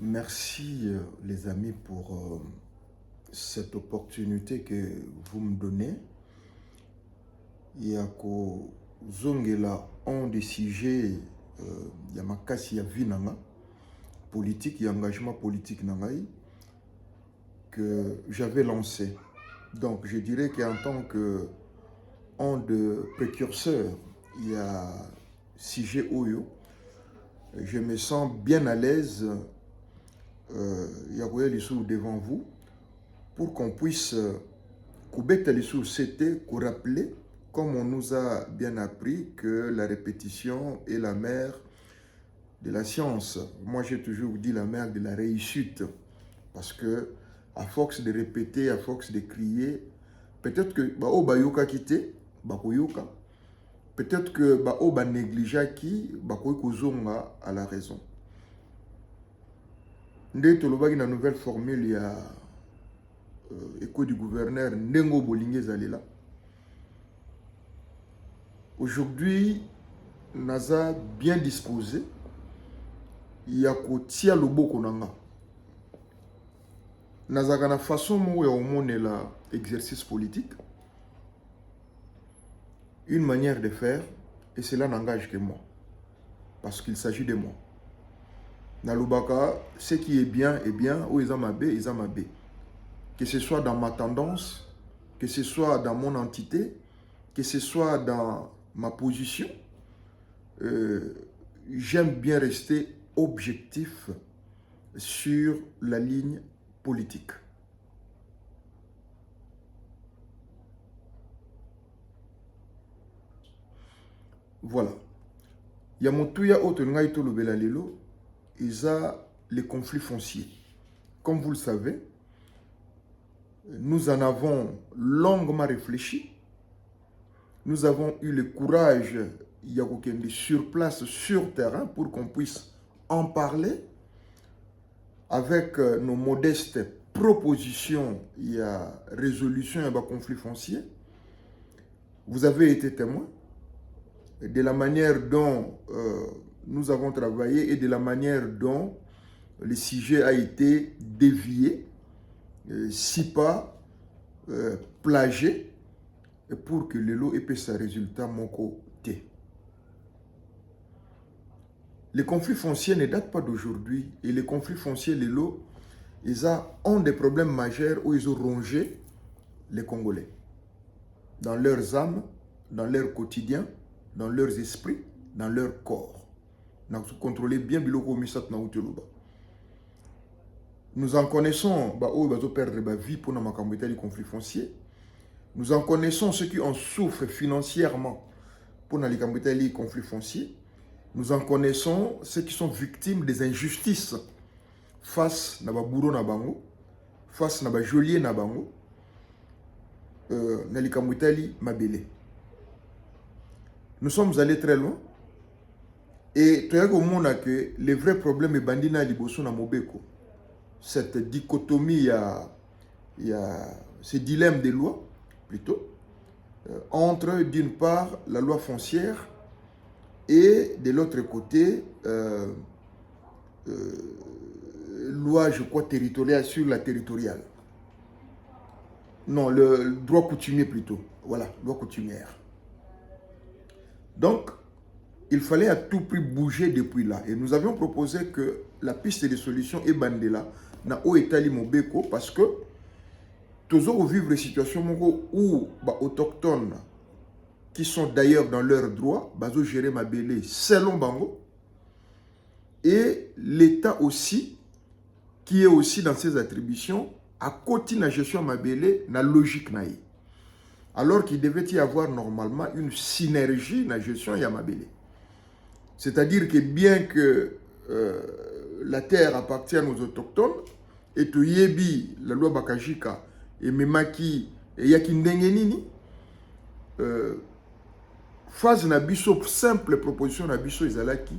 Merci les amis pour cette opportunité que vous me donnez. Yako zongela un des sujets yamakasi ya vie nanga politique, engagement politique nangai que j'avais lancé. Donc je dirais qu'en tant que un de précurseurs, il y a sujet Oyo, je me sens bien à l'aise devant vous pour qu'on puisse c'était rappeler, comme on nous a bien appris, que la répétition est la mère de la science. Moi, j'ai toujours dit la mère de la réussite, parce que à force de répéter, à force de crier, peut-être que bayoka kité, bakoyoka, peut-être que ba négligea qui bakoykozonga à la raison. Ndé tolobaki na nouvelle formule, il y a écho du gouverneur Ndengo Bolingue Zalela. Aujourd'hui, Naza bien disposé, il y a kotia loboko nanga. Naza kana façon mo ya omone la exercice politique, une manière de faire, et cela n'engage que moi, parce qu'il s'agit de moi. Nalubaka, ce qui est bien, ou Izamabé. Que ce soit dans ma tendance, que ce soit dans mon entité, que ce soit dans ma position, j'aime bien rester objectif sur la ligne politique. Voilà. Yamotuya Otongaito Lobela Lelo, ils ont les conflits fonciers. Comme vous le savez, nous en avons longuement réfléchi. Nous avons eu le courage, Yakokende, sur place, sur terrain, pour qu'on puisse en parler avec nos modestes propositions. Il y a résolution et conflit foncier. Vous avez été témoin de la manière dont nous avons travaillé et de la manière dont le sujet a été dévié, si pas plagié, pour que le lot ait sa résultat mon côté. Les conflits fonciers ne datent pas d'aujourd'hui, et les conflits fonciers, les lots, ils ont des problèmes majeurs où ils ont rongé les Congolais, dans leurs âmes, dans leur quotidien, dans leurs esprits, dans leur corps. Nous contrôlons bien Biloko Misat Naouteluba. Nous en connaissons où ils perdre la vie pour les conflits fonciers. Nous en connaissons ceux qui en souffrent financièrement pour les conflits fonciers. Nous en connaissons ceux qui sont victimes des injustices face à Bouro Nabango, face à Joliet Nabango, Nalikamutali Mabele. Nous sommes allés très loin. Et tu as que le vrai problème est bandina liboso na mobeko. Cette dichotomie, il y a ce dilemme des lois, plutôt, entre d'une part la loi foncière et de l'autre côté, loi, je crois, territoriale sur la territoriale. Non, le droit coutumier plutôt. Voilà, loi coutumière. Donc, il fallait à tout prix bouger depuis là. Et nous avions proposé que la piste de solution est bandela na o etali mobeko parce que toujours vivre des situations où autochtones qui sont d'ailleurs dans leurs droits, bazo gérer ma belé selon bango, et l'État aussi qui est aussi dans ses attributions à côté de la gestion ma belé na logique naïe. Alors qu'il devait y avoir normalement une synergie dans la gestion ya ma belé. C'est-à-dire que bien que la terre appartienne aux autochtones, et tu yebi la loi Bakajika, et Memaki, et Yakindengenini, phase nabiso, simple proposition nabiso Izalaki,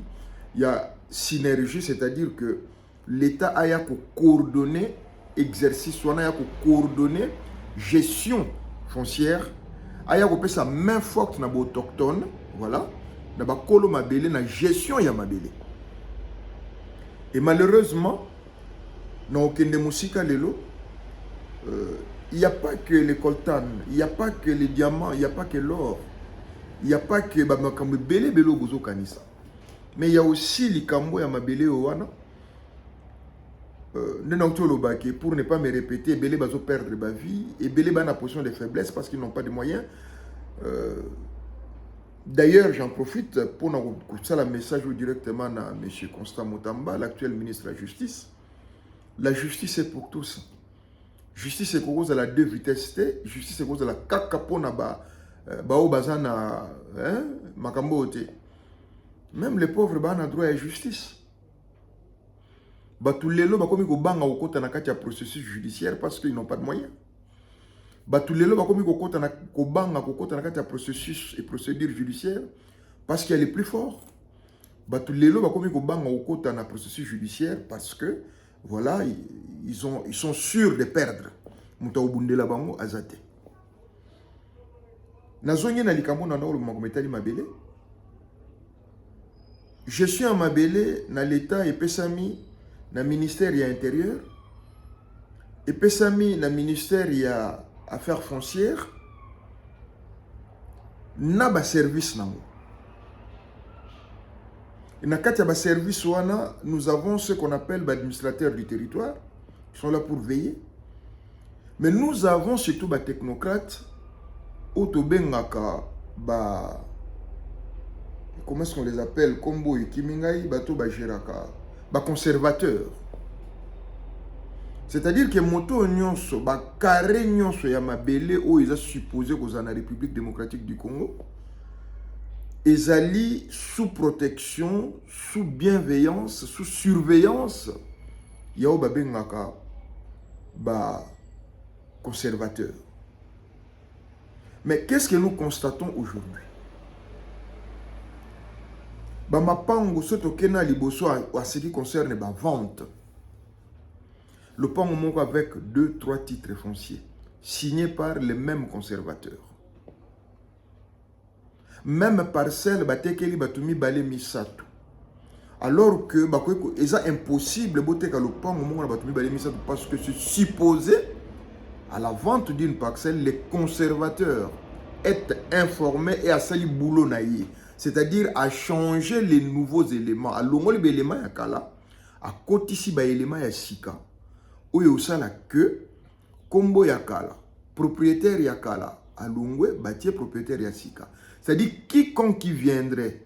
il y a synergie, c'est-à-dire que l'État a coordonné exercice, soit a coordonné gestion foncière, a sa main forte na autochtone, voilà. Na bakolo mabele na gestion ya mabele. Et malheureusement, dans Okende Moussika Lelo, il n'y a pas que les coltan, il n'y a pas que les diamants, il n'y a pas que l'or, il n'y a pas que Bamakambe Bele Belo Bozo Kanisa. Mais il y a aussi les Kambo et Mabele Owana. Pour ne pas me répéter, Bele Bazo perdre ma vie et Bele Bana position de faiblesse parce qu'ils n'ont pas de moyens. D'ailleurs, j'en profite pour ça le message directement à M. Constant Motamba, l'actuel ministre de la Justice. La justice est pour tous. Justice est cause de la deux vitesses, justice est cause de la kakapona bao bazana makambo te. Même les pauvres ont droit à la justice. Batulelo bakomi ko banga okota na kati ya processus judiciaire parce qu'ils n'ont pas de moyens. Batulelo bakomi ko kota na ko banga kokota na kati ya processus et procédure judiciaire parce qu'il y a les plus forts. Batulelo bakomi ko banga okota na processus judiciaire parce que voilà, ils sont sûrs de perdre. Muta obundela bango azate. Nazongi na likambo na ndolo makometali mabele. Je suis en mabele na l'état et pesami na ministère ya intérieur et pesami na ministère ya affaires foncières na ba service nango. Et na kati ya ba service wana, nous avons ce qu'on appelle administrateurs du territoire qui sont là pour veiller. Mais nous avons surtout des technocrates, comment est-ce qu'on les appelle? Kombo et Kimingai, conservateurs. C'est-à-dire que moto nyonso, carré nyonso ya mabele où ils ont supposé qu'ils sont en République démocratique du Congo, ils allaient sous protection, sous bienveillance, sous surveillance, yao babengaka conservateurs. Mais qu'est-ce que nous constatons aujourd'hui? Bamapango sotokena liboso à ce qui concerne la vente. Le pango moko avec 2-3 titres fonciers signés par les mêmes conservateurs. Même parcelle batekeli batumi bale misato. Alors que c'est impossible boteka le pango moko batumi bale misato parce que c'est supposé à la vente d'une parcelle, les conservateurs être informés et à sali boulot naïe, c'est-à-dire à changer les nouveaux éléments, à longo les éléments ya kala, à kotisi ba éléments ya sika, ou ya la que kombo ya kala, propriétaire ya kala, à longo bâtier propriétaire ya sika, c'est-à-dire quiconque qui viendrait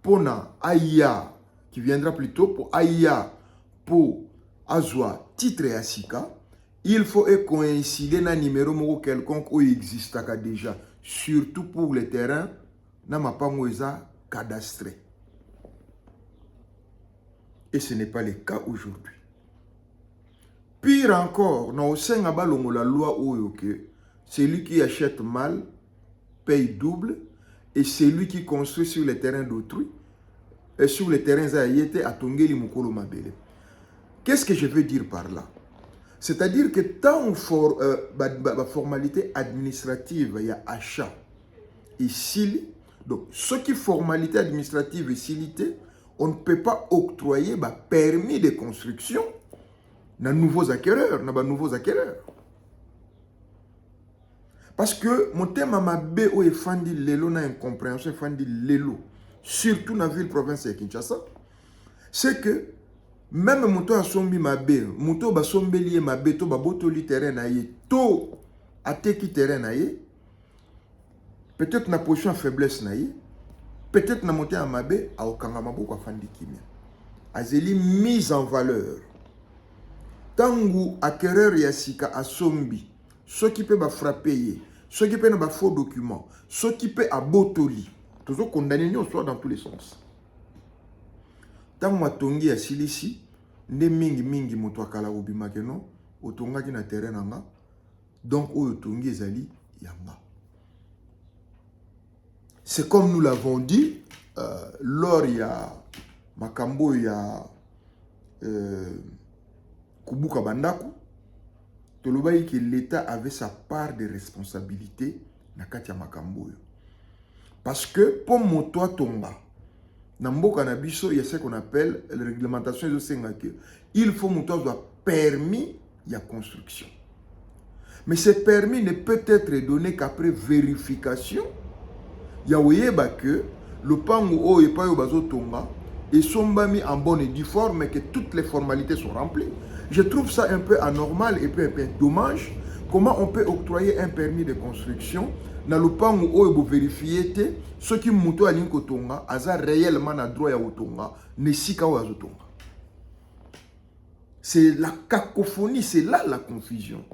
pour na aya, qui viendra plutôt pour aya pour azwa titre ya sika. Il faut coïncider dans un numéro quelconque qui existe déjà, surtout pour les terrains, dans ma pamoisa cadastré. Et ce n'est pas le cas aujourd'hui. Pire encore, dans la loi que celui qui achète mal paye double et celui qui construit sur les terrains d'autrui et sur les terrains aïétés a tongeli mukolo mabele. Qu'est-ce que je veux dire par là? C'est-à-dire que tant la formalité administrative, il y a achat et sili. Donc, ce qui est formalité administrative et silité, on ne peut pas octroyer permis de construction dans nouveaux acquéreurs, Parce que mon thème à ma bé où est fandi lelo na incompréhension fandi lelo, surtout dans la ville province de Kinshasa, c'est que même moto a sombi mabe, moto ba sombeli mabe to ba botoli terrain na ye, to ateki terrain na ye, peut-être na position faiblesse na ye, peut-être na monter à mabe a okanga maboko afandi kimia. Azeli mise en valeur. Tangu acquéreur ya sika a sombi, ceux qui peut ba frapper, ceux qui peut na ba faux documents, ceux qui peut a botoli, toujours condamné soit dans tous les sens. Tant matongi ya silisi nde mingi moto akala obimake no otongaki na terrain nanga donc oyo tongi ezali yanga. C'est comme nous l'avons dit lors ya makambo ya kubuka bandako tolobai que l'État avait sa part de responsabilité na kati ya makambo yo parce que pour moto tonga Dans le cannabis, il y a ce qu'on appelle la réglementation de Sengake. Il faut que soit permis de construction. Mais ce permis ne peut être donné qu'après vérification. Il y a que le pango et pas au tonga et sont mis en bonne et due forme et que toutes les formalités sont remplies. Je trouve ça un peu anormal et un peu dommage. Comment on peut octroyer un permis de construction dans le pango ou vérifier ce qui muto à l'inkotonga aza réellement na droit ya otonga ne sika wa zotonga. C'est la cacophonie, c'est là la confusion.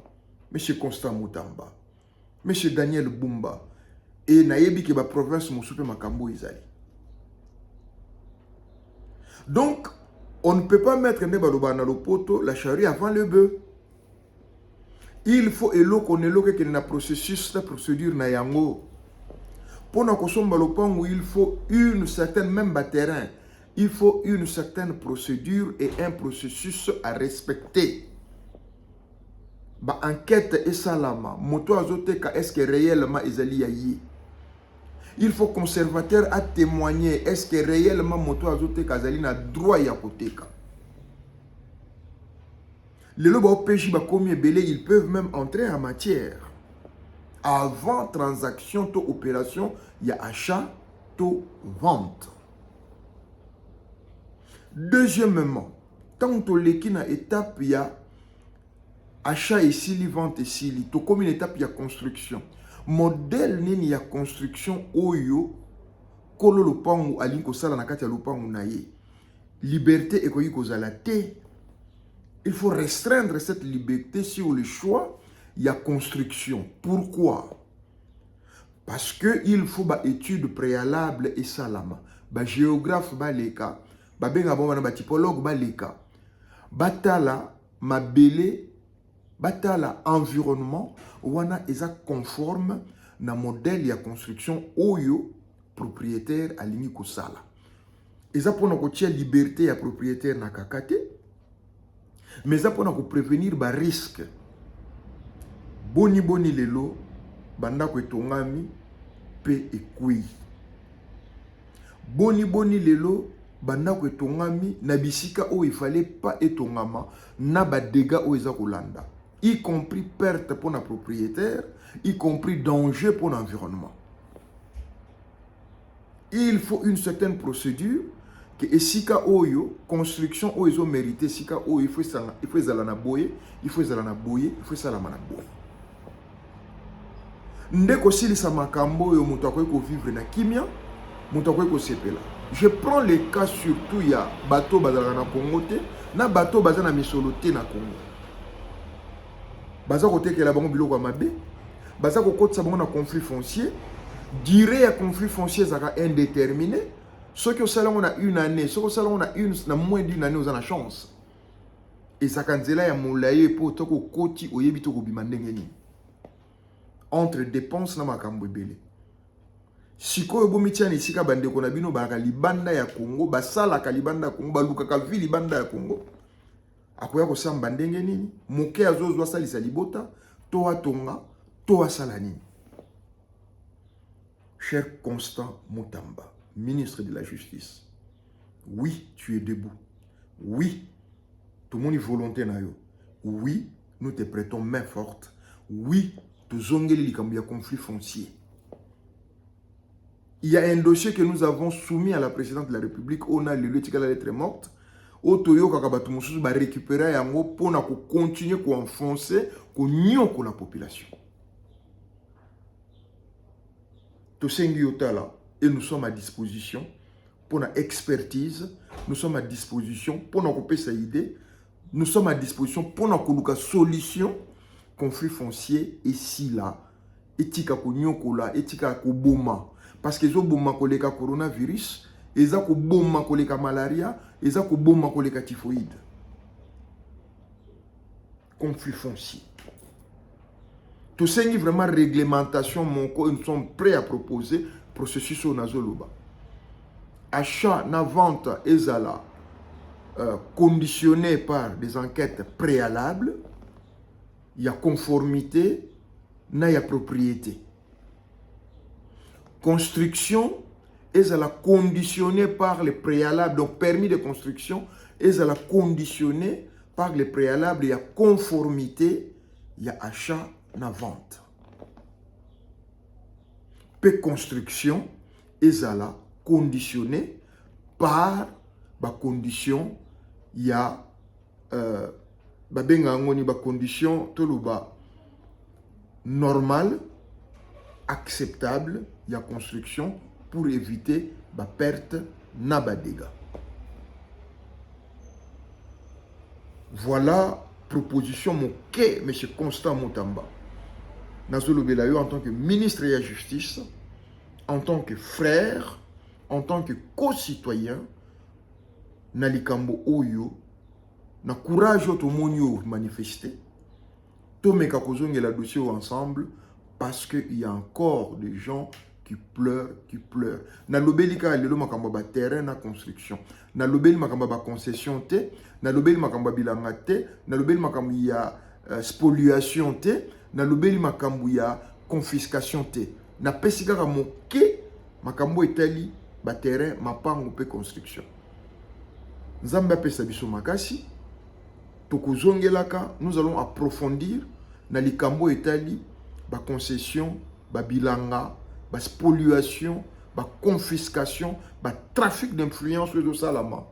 Monsieur Constant Moutamba, Monsieur Daniel Bumba, et nayebi ke ba province Moussoupe Makambo Izali. Donc, on ne peut pas mettre le poto la charrue avant le bœuf. Il faut qu'on ait un processus, la procédure na yango. Pour nous consommer le pan où il faut une certaine même terrain, il faut une certaine procédure et un processus à respecter. Ba enquête et salama, moto azoteka est-ce que réellement ezali yayi? Il faut conservateur à témoigner est-ce que réellement moto azoteka ezali na droit ya koteka. Les lobes au péché ba komi belé, ils peuvent même entrer en matière. Avant transaction to opération, il y a achat to vente. Deuxièmement, tant que l'équina étape il y a achat ici, vente ici, to comme une étape il y a construction. Modèle nini ya construction oyo kolo lopangu alinko sala na kati ya lopangu na ye. Liberté ekoyi kozala te. Il faut restreindre cette liberté sur le choix il y a construction. Pourquoi? Parce qu'il faut une étude préalable et salama. Ba géographe ba leka, ba benga bomba ba typologue ba leka. Batala mabele, batala environnement wana eza conforme na modèle ya construction oyo propriétaire alingi kosala. Eza pona ko tia liberté ya propriétaire na kakate. Mais ça pour prévenir les risques. Boni lelo, banda ko etongami, pe ekui. Boni lelo, banda ko etongami, na bisika où il fallait pas etongama, na ba dégâts où eza kolanda. Y compris perte pour la propriétaire, y compris danger pour l'environnement. Il faut une certaine procédure que esika oyo construction oyo mérité sika oyo il faut zala na boye il faut zala na boye il faut zala na boye ndeko silisa makambo oyo muto akoyi ko vivre na kimia muto akoyi ko sepela. Je prends le cas surtout ya bateau bazala na Congo te na bateau bazana misolo te na Congo baza ko tekela bango biloko ya mabe baza ko kotisa bango na conflit foncier durée ya conflit foncier zaka indéterminé. Ceux qui ont une année, ceux qui ont moins d'une année, ils ont la chance. Et ça quand il y a moulaye pour toko koti oyebito ko bimandengeni. Entre dépenses na makambo ebele. Siko yobo mitiani sika bande ko na bino ba libanda ya Congo, ba sala ka libanda ya Congo, ba luka ka vi libanda ya Congo. Akoya ko samba ndengeni, moke azozwa salisa libota, to atonga, to asala nini. Cher Constant Moutamba, ministre de la Justice, oui, tu es debout. Oui, tout le monde est volontaire. Oui, nous te prêtons main forte. Oui, tu zongeli likambu ya conflit foncier. Il y a un dossier que nous avons soumis à la présidente de la République. On a le lieu de la lettre morte. Otoyo kakabatu mususu ba récupérer yango pour na continuer à enfoncer ko la population. Tosengi yotala. Et nous sommes à disposition pour notre expertise, nous sommes à disposition pour notre couper sa idée, nous sommes à disposition pour notre solution conflit foncier ici là, etika ko nyokola, etika ko boma parce que zo boma ko leka coronavirus, eza ko boma ko leka malaria, eza ko boma ko leka typhoïde. Conflit foncier. Tout ça est vraiment réglementation, nous sommes prêts à proposer processus au nazoloba. Achat, na vente, ezala conditionné par des enquêtes préalables, il y a conformité, il y a propriété. Construction, ezala conditionné par les préalables, donc permis de construction, ezala conditionné par les préalables, il y a conformité, il y a achat, na vente. Pe construction, ezala conditionné par ba condition, il y a ba benga ngoni ba condition toluba normal, acceptable, il y a construction pour éviter la perte na ba dégâts. Voilà proposition moké M. Constant Mutamba. Nazolo Belayo en tant que ministre de la Justice, en tant que frère, en tant que co-citoyen, na likambo oyo, na courage to monio manifester, to meka kozonge la dossier ensemble, parce qu'il y a encore des gens qui pleurent. Na lobeli ka lelo makamba ba terrain na construction. Na lobeli makamba ba concession te, na lobeli makamba bilanga te, na lobeli makamba ya spoliation te, na lobeli makambo ya confiscation te. Na pesika ka moke makambo etali ba terrain mapango pe construction. Nzambe apesa biso makasi tokozongelaka, nous allons approfondir na likambo etali ba concession, ba bilanga, ba spoliation, ba confiscation, ba trafic d'influence de salama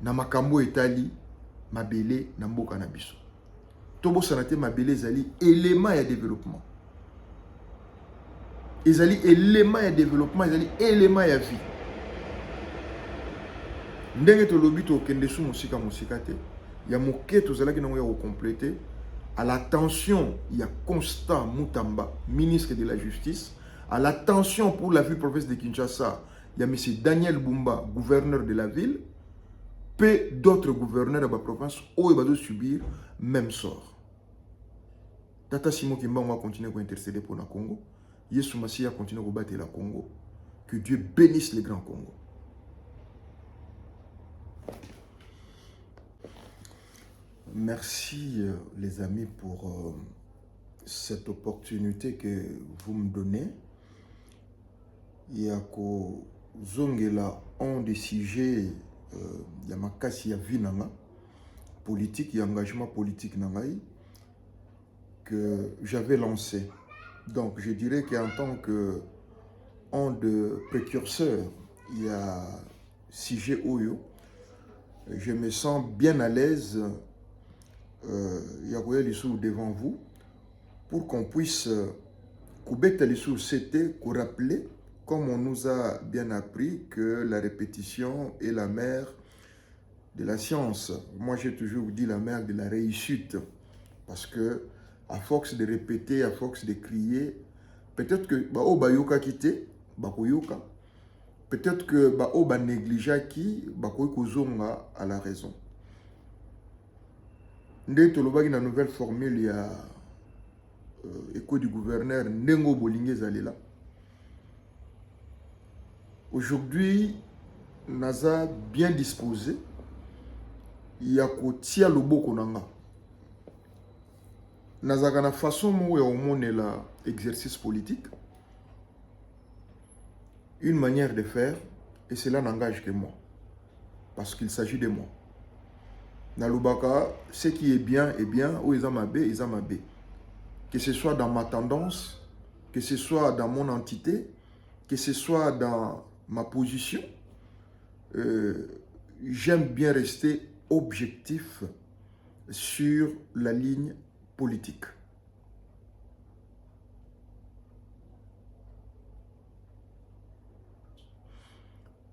na makambo etali mabele na mboka na biso. Tobo sanate mabele ezali élément ya développement. Ezali élément ya développement, ezali élément ya vie. Ndenge to lobi to kende su musika te. Ya moke to zalaki na ya compléter à l'attention, il y a Constant Mutamba, ministre de la Justice. À l'attention pour la ville province de Kinshasa, il y a M. Daniel Bumba, gouverneur de la ville. Peu d'autres gouverneurs de la province où ils vont subir même sort. Tata Simon Kimba va continuer à intercéder pour le Congo. Yesu Massia continue à battre le Congo. Que Dieu bénisse le grand Congo. Merci les amis pour cette opportunité que vous me donnez. Yako zongela un des sujets yamakasi ya vie nanga politique, engagement politique nangai que j'avais lancé. Donc je dirais qu'en tant que un de précurseurs, il y a sujet Oyo, je me sens bien à l'aise devant vous pour qu'on puisse c'était qu'on rappeler, comme on nous a bien appris, que la répétition est la mère de la science. Moi j'ai toujours dit la mère de la réussite, parce que à force de répéter, à force de crier, peut-être que bayoka kité bakoyoka, peut-être que ba négligea qui bakoykozonga à la raison. Ndé tolobaki na nouvelle formule, il y a écho du gouverneur Ndengo Bolingue Zalela. Aujourd'hui, Naza bien disposé, il y a kotia loboko nanga. Naza kana façon mo ya omone la exercice politique, une manière de faire, et cela n'engage que moi, parce qu'il s'agit de moi. Nalubaka, ce qui est bien, ou Izamabé. Que ce soit dans ma tendance, que ce soit dans mon entité, que ce soit dans ma position, j'aime bien rester objectif sur la ligne politique.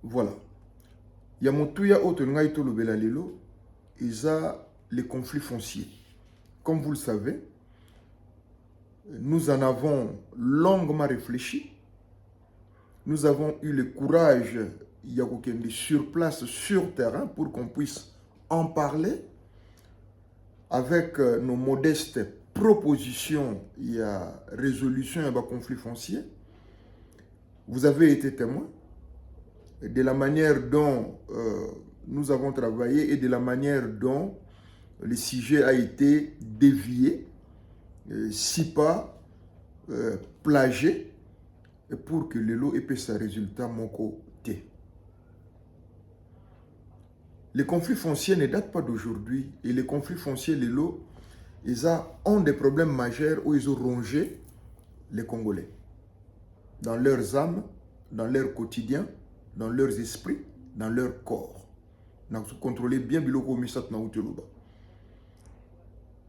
Voilà. Yamotuya Otenga Ito Lobela Lelo, ils ont les conflits fonciers. Comme vous le savez, nous en avons longuement réfléchi. Nous avons eu le courage, sur place, sur terrain, pour qu'on puisse en parler avec nos modestes propositions. Il y a résolution et conflit foncier. Vous avez été témoin de la manière dont nous avons travaillé et de la manière dont le sujet a été dévié, si pas plagié, pour que le lot ait sa résultat mon côté. Les conflits fonciers ne datent pas d'aujourd'hui. Et les conflits fonciers, les lots, ils ont des problèmes majeurs où ils ont rongé les Congolais. Dans leurs âmes, dans leur quotidien, dans leurs esprits, dans leur corps. Nous avons contrôlé bien Biloko Misat Naoutelouba.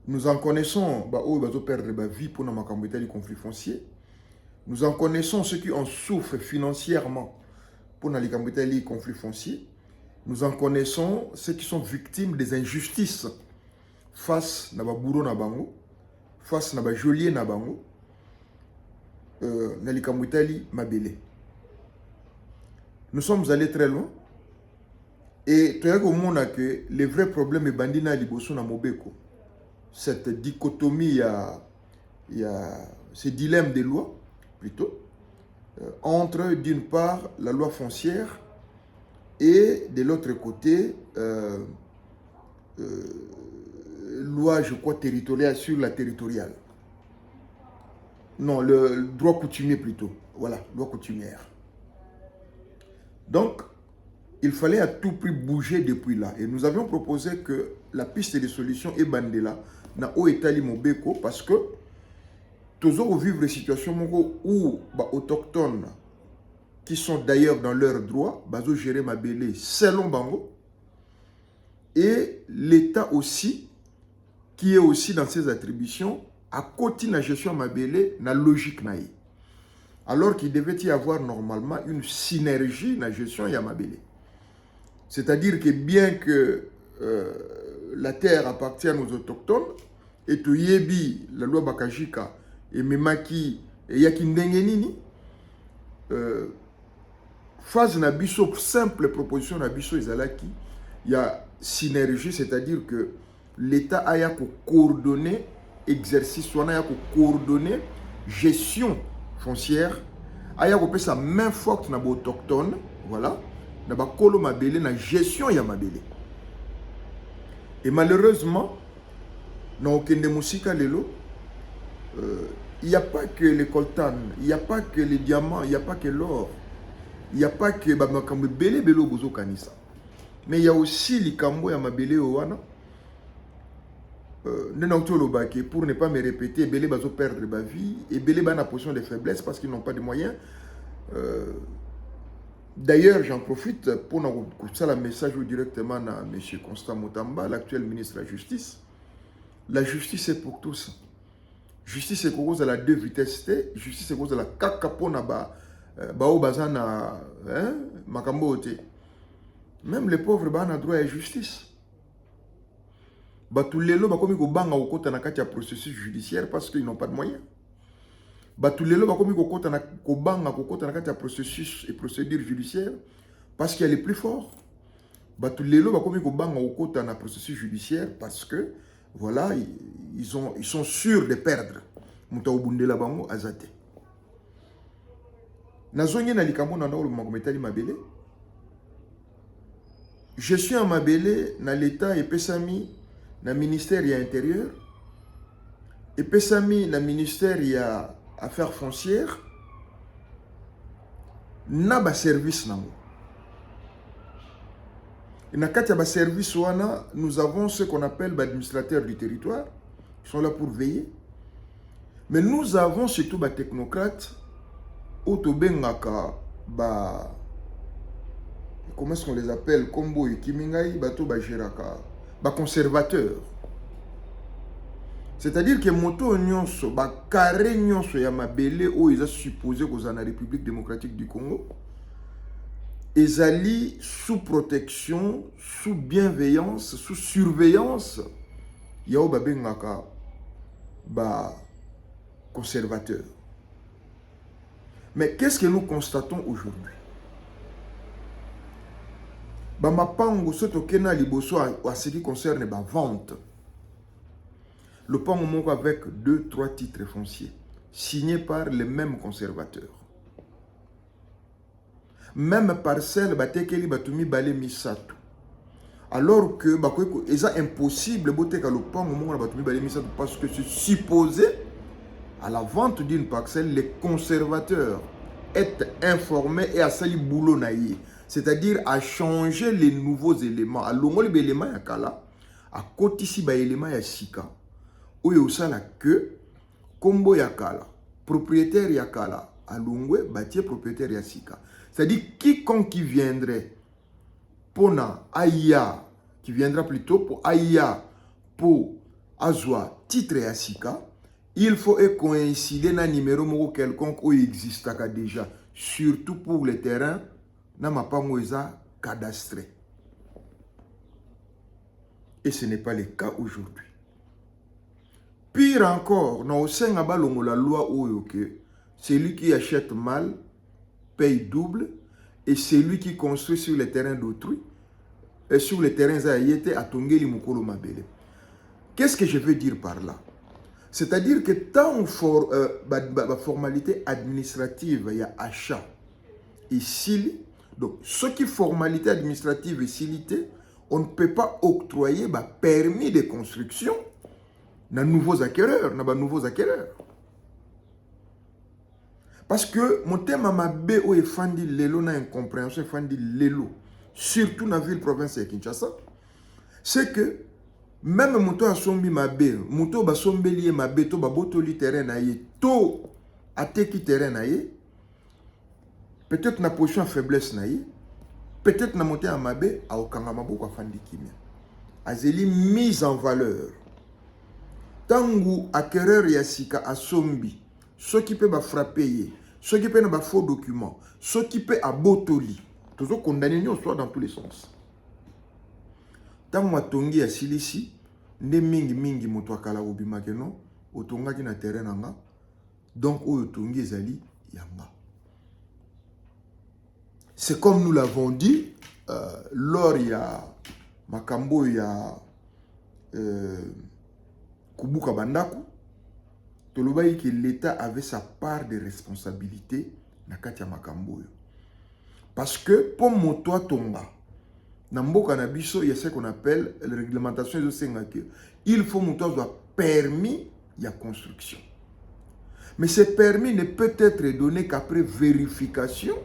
Nous en connaissons, où ils vont perdre la vie pour les conflits fonciers. Nous en connaissons ceux qui en souffrent financièrement pour les conflits fonciers. Nous en connaissons ceux qui sont victimes des injustices face à Bouro Nabango, face à Joliet Nabango, Nalikamwitali Mabele. Nous sommes allés très loin et tu as vu que le vrai problème est bandina liboso na mobeko. Cette dichotomie, il y a ce dilemme des lois plutôt entre d'une part la loi foncière et de l'autre côté loi, je crois, territoriale sur la territoriale. Non, le droit coutumier plutôt. Voilà, loi coutumière. Donc, il fallait à tout prix bouger depuis là. Et nous avions proposé que la piste de solution est bandela na o etali mobeko parce que toujours vivre des situations où autochtones qui sont d'ailleurs dans leurs droits, bazo gérer Mabele selon bango, et l'État aussi qui est aussi dans ses attributions à côté de la gestion Mabele na logique naïe. Alors qu'il devait y avoir normalement une synergie dans la gestion Yamabele. C'est-à-dire que bien que la terre appartienne aux autochtones, et tu yebi la loi Bakajika et Memaki et Yakindengenini, phase nabiso simple proposition nabiso ezalaki, il y a synergie, c'est-à-dire que l'État a coordonné exercice, soit a coordonné gestion foncière, aya ko pesa main forte na autochtone, voilà, na ba kolo Mabele na gestion ya Mabele. Et malheureusement, dans Okende Musika Lelo, il n'y a pas que les coltan, il n'y a pas que les diamants, il n'y a pas que l'or, il n'y a pas que Bamakambe Bele Belo Bozo Kanisa. Mais il y a aussi les Kambo ya Mabele Owana. Pour ne pas me répéter, Bele Bazo perdre ma vie et Bele Bana position de faiblesse parce qu'ils n'ont pas de moyens. D'ailleurs, j'en profite pour ça la message directement à M. Constant Motamba, l'actuel ministre de la Justice. La justice est pour tous. Justice est cause à la deux vitesses. Justice est cause à la kakapona bao bazana makambote. Même les pauvres ont droit à la justice. Batulelo bakomi ko banga okota na kati ya processus judiciaire parce qu'ils n'ont pas de moyens. Batulelo bakomi ko kota na ko banga kokota na kati ya processus et procédure judiciaire parce qu'il y a les plus forts. Batulelo bakomi ko banga okota na processus judiciaire parce que voilà, ils sont sûrs de perdre. Muta obundela bango azate. Nazongi na likambo na ndolo makometali Mabele. Je suis en Mabele na l'État et pesami na ministère de l'Intérieur et pesami na ministère des Affaires foncières na ba service nango. Et na kati ya ba service wana, nous avons ce qu'on appelle administrateurs du territoire qui sont là pour veiller. Mais nous avons surtout ba technocrates autobengaka ba comment est-ce qu'on les appelle kombo ekimingai bato ba geraka ba conservateur. C'est-à-dire que moto nyonso ba carré nyonso ya Mabele o ils a supposé que dans la République démocratique du Congo ezali sous protection, sous bienveillance, sous surveillance ya o babengaka ba conservateur. Mais qu'est-ce que nous constatons aujourd'hui? Bamapango soto kena liboso à ce qui concerne la vente. Le pango moko avec 2-3 titres fonciers signés par les mêmes conservateurs. Même parcelle batekeli batumi bale misato. Alors que c'est impossible boteka le pango moko batumi bale misato parce que c'est supposé à la vente d'une parcelle les conservateurs être informés et à sali boulot naïe. c'est-à-dire à changer les nouveaux éléments. À l'ongoli ba éléments ya kala, à kotisi ba éléments ya sika. Oyo osala que kombo ya kala, propriétaire ya kala, à l'ongwe bâtir propriétaire ya sika. C'est-à-dire quiconque qui viendrait pour na Aya, qui viendra plutôt pour Aya, pour Azwa, titre ya sika, il faut coïncider na numéro moko quelconque où il existe déjà, surtout pour les terrains na mapango eza cadastré. Et ce n'est pas le cas aujourd'hui. Pire encore, na osenga balongo la loi oyo que celui qui achète mal paye double et celui qui construit sur les terrains d'autrui et sur les terrains zaïete a tongeli mukolo mabele. Qu'est-ce que je veux dire par là? C'est-à-dire que tant la formalité administrative, il y a achat et sili. Donc, ce qui est formalité administrative et silité, on ne peut pas octroyer permis de construction dans nouveaux acquéreurs, Parce que mon thème à ma B où est fandi lelo na incompréhension, fandi lelo, surtout dans la ville province de Kinshasa, c'est que même moto a sombi mabe, moto ba sombeli mabe to ba botoli terrain na ye, to ateki terrain na ye, peut-être na position faiblesse na ye, peut-être na monté à mabe a okanga maboko afandi kimia. Azeli mise en valeur. Tangu acquéreur ya sika a sombi, ceux qui peut ba frapper, ceux qui peut na ba faux documents, ceux qui peut a botoli, toujours condamné soit dans tous les sens. Tango atongi ya silisi, nde mingi moto akala obimake no, otongaki na terrain nanga, donc oyo tongi ezali yamba. C'est comme nous l'avons dit, lors il y a makambo ya Kubuka Bandaku, tolobayi que l'État avait sa part de responsabilité na kati ya makambo. Parce que pour moto tonga, na mboka na biso, il y a ce qu'on appelle la réglementation de Sengake. Il faut moto soit permis ya construction. Mais ce permis ne peut être donné qu'après vérification.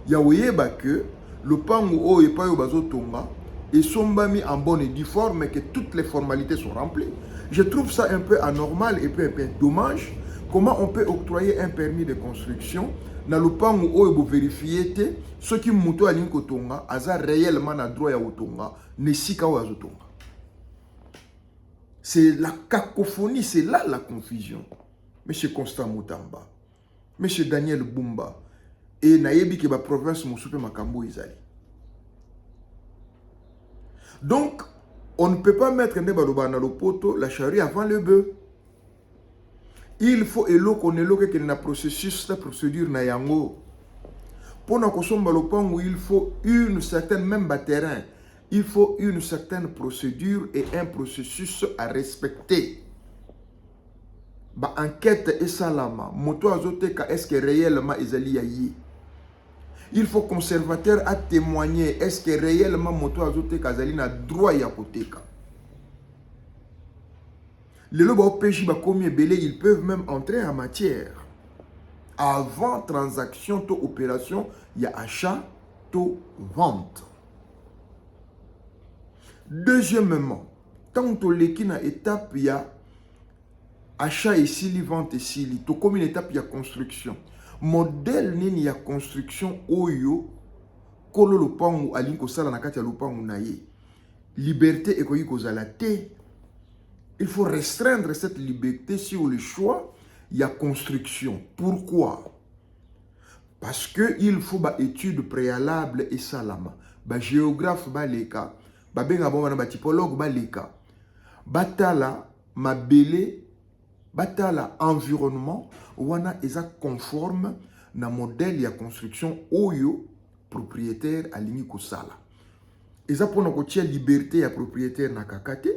Il y a que le pango o et pas yo bazo tonga et sont mis en bonne et due forme, que toutes les formalités sont remplies. Je trouve ça un peu anormal et un peu dommage. Comment on peut octroyer un permis de construction dans le pango o et vérifier ce qui muto a l'inko tonga aza réellement na droit ya otonga ne sika o azotonga. C'est la cacophonie, c'est là la confusion. Monsieur Constant Moutamba, Monsieur Daniel Bumba, et nayebi ke ba province mosupe makambo izali. Donc, on ne peut pas mettre le poto la charrue avant le bœuf. Il faut que na processus, la procédure na yango. Pour na kosomba lopango, il faut une certaine même terrain. Il faut une certaine procédure et un processus à respecter. Ba enquête et salama, moto azoteka est-ce que réellement ezali yayi? Il faut conservateur à témoigner est-ce que réellement moto azoteka ezali na droit ya koteka. Les loba OPJ ba komi ebele, ils peuvent même entrer en matière. Avant transaction to opération, il y a achat to vente. Deuxièmement, tant que l'équipe na étape il y a achat et sili, vente et sili, to comme une étape il y a construction. Modèle nini ya construction oyo kolo lopangu alinko sala na kati ya lopangu na ye. Liberté ekoyi kozala te. Il faut restreindre cette liberté sur le choix il y a construction. Pourquoi? Parce que il faut ba étude préalable et salama. Ba géographe ba leka, ba benga bomba na ba typologue ba leka. Batala mabele, batala environnement wana eza conforme na modèle ya construction oyo propriétaire alingi kosala. Eza pona ko tia liberté ya propriétaire na kakate,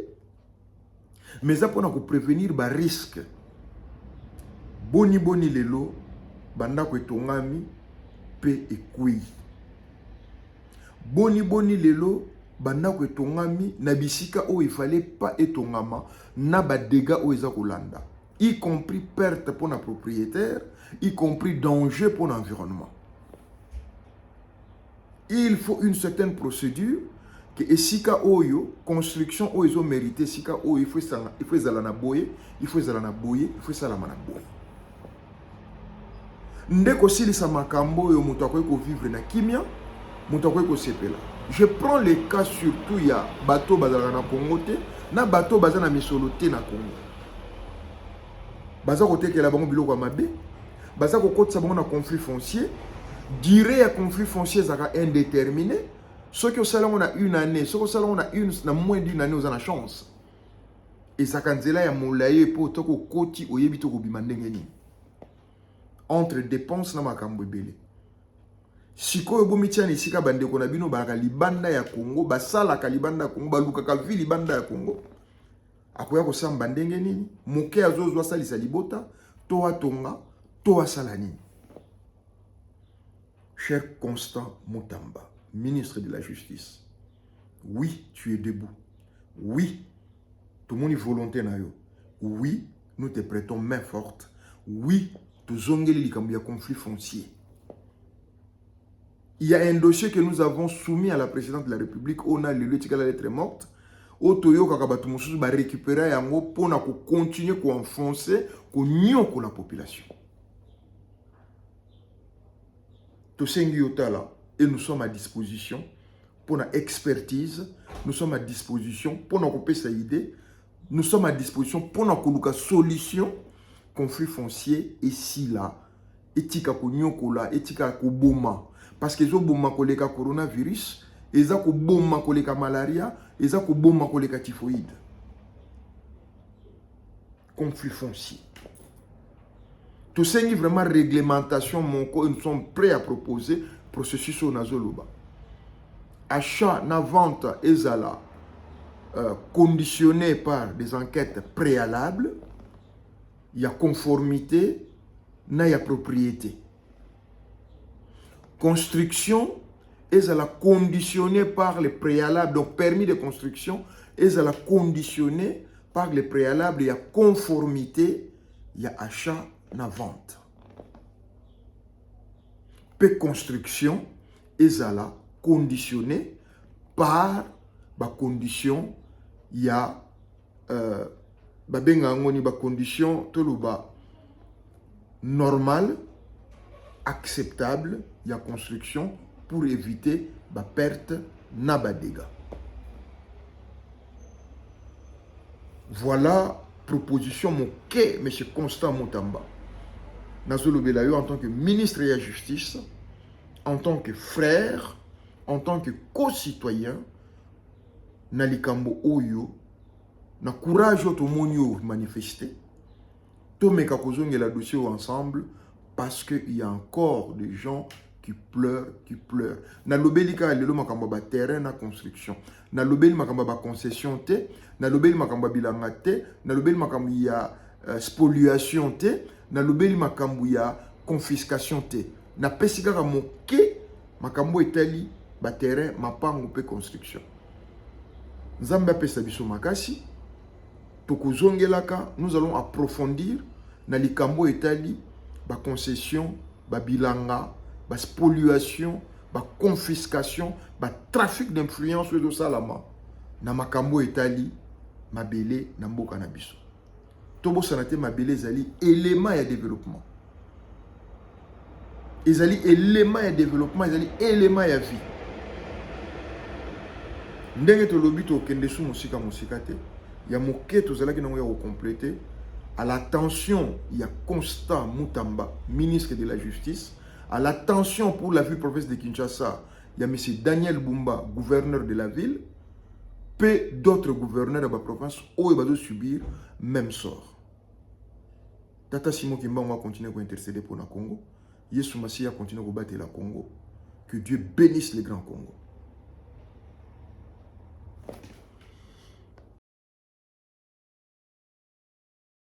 mais eza pona ko prévenir ba risque. Boni lelo banda ko etongami pe ekui. Boni lelo banda ko etongami na bisika o il fallait pas etongama na ba dégâts o eza kolanda, y compris perte pour la propriétaire, y compris danger pour l'environnement. il faut une certaine procédure que esika oyo construction oyo ezo mérité esika oyo il faut ezala na boye, il faut ezala na boye, il faut ezala na boye. Ndeko silisa makambo oyo moto akoki ko vivre na kimia, moto akoki ko sepela. Je prends le cas surtout ya bateau bazala na Congo te, na bateau bazala na misolo te na Congo. Baza kotekela bango biloko ya mabe, baza kokotisa bango na conflit foncier, durée ya conflit foncier zaka indéterminé. Ceux qui ont salon a une année, ceux qui ont salon a moins d'une année, vous avez la chance. Et ça quand là, il y a mon laïe pour toko koti ou yebito ko bimandengeni. Entre dépenses na makambo belé. Siko yobo mitiani sika bande ko na bino ba libanda ya Congo, ba sala ka libanda ya Congo, ba luka ka vi libanda ya Congo. Akoya ko samba ndengeni, moke azozwa salisa libota, to atonga, to asala nini. Cher Constant Mutamba, ministre de la Justice, oui, tu es debout. Oui, tout le monde est volontaire. Oui, nous te prêtons main forte. Oui, tu zongeli likambu ya conflit foncier. Il y a un dossier que nous avons soumis à la présidente de la République. On a le lieu de la lettre morte. Otoyo kakabatu mususu ba récupérer yango pour na ko continuer ko enfoncer ko nyoko la population. To sengi yotala. Et nous sommes à disposition pour notre expertise, nous sommes à disposition pour notre couper sa idée, nous sommes à disposition pour notre solution, conflit foncier, ici là, etika ko nyokola, etika ko boma, parce que zo boma koleka coronavirus, eza ko boma koleka malaria, eza ko boma koleka typhoïde. Conflit foncier. Tout ça est vraiment réglementation, nous sommes prêts à proposer processus au Nazoloba. Achat, na vente, ezala, conditionné par des enquêtes préalables, il y a conformité, il y a propriété. Construction, ezala conditionné par les préalables, donc permis de construction, ezala conditionné par les préalables, il y a conformité, il y a achat, na vente. Construction ezala conditionné par ba condition ya ba benga ngoni ba condition toluba normal acceptable ya construction pour éviter ba perte na ba dégâts. Voilà proposition mon que monsieur Constant Mutamba Nazolo Belayo en tant que ministre de la Justice, en tant que frère, en tant que co-citoyen, na likambo oyo, na courage to monio manifester, to meka kozonge la dossier ensemble, parce qu'il y a encore des gens qui pleurent. Na lobeli ka lelo makamba ba terrain na construction. Na lobeli makamba ba concession te, na lobeli makamba bilanga te, na lobeli makamba ya spoliation te, na lobeli makambu ya confiscation te. Na pesika ka moke makambo etali ba terrain mapango pe construction. Nzamba pesa biso makasi tokozongelaka, nous allons approfondir na likambo etali ba concession, ba bilanga, ba spoliation, ba confiscation, ba trafic d'influence de salama na makambo etali mabele na mboka na biso. Tobo sanate mabele zali élément ya développement. Ezali élément ya développement, ezali élément ya vie. Ndenge to lobi to kende su musika te. Ya moke to zala ki nango ya compléter à l'attention ya Constant Mutamba, ministre de la Justice, à l'attention pour la ville province de Kinshasa, il y a M. Daniel Bumba, gouverneur de la ville, peu d'autres gouverneurs de la province où ils vont subir même sort. Tata Simon Kimba va continuer à intercéder pour le Congo. Yesu Massia continue à battre le Congo. Que Dieu bénisse le grand Congo.